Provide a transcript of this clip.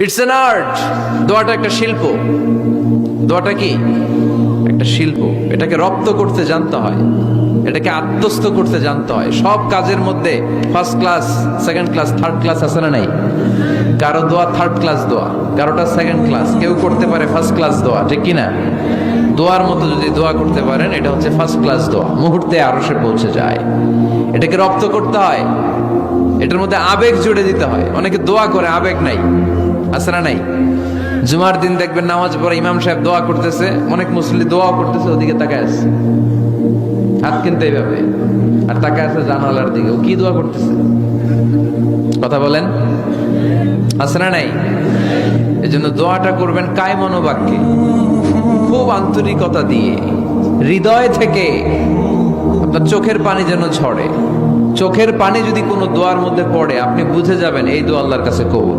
It's an art. দোয়াটা একটা শিল্প। দোয়াটা কি? একটা শিল্প। এটাকে রপ্ত করতে জানতে হয়, এটাকে আত্মস্থ করতে জানতে হয়। সব কাজের মধ্যে first class, second class, third class আছে না নাই? কারো দোয়া থার্ড ক্লাস দোয়া, কারোটা সেকেন্ড ক্লাস, কেউ করতে পারে ফার্স্ট ক্লাস দোয়া, ঠিক কিনা? দোয়ার মতো যদি দোয়া করতে পারেন, এটা হচ্ছে ফার্স্ট ক্লাস দোয়া, মুহূর্তে আরশে পৌঁছে যায়। এটাকে রপ্ত করতে হয়, এটার মধ্যে আবেগ জুড়ে দিতে হয়। অনেকে দোয়া করে আবেগ নাই, আছে না নাই? জুমার দিন দেখবেন নামাজ পড়ে ইমাম সাহেব দোয়া করতেছে, অনেক মুসল্লি দোয়া করতেছে, ওদিকে তাকায় আছে, হাত কিনতে এইভাবে, আর তাকায় আছে জানালার দিকে, ও কি দোয়া করতেছে? কথা বলেন, আছে না নাই? এই জন্য দোয়াটা করবেন কায় মনোবাক্যে, খুব আন্তরিকতা দিয়ে, হৃদয় থেকে। আপনার চোখের পানি যেন ঝরে। চোখের পানি যদি কোনো দোয়ার মধ্যে পড়ে, আপনি বুঝে যাবেন এই দোয়া আল্লাহর কাছে কবুল।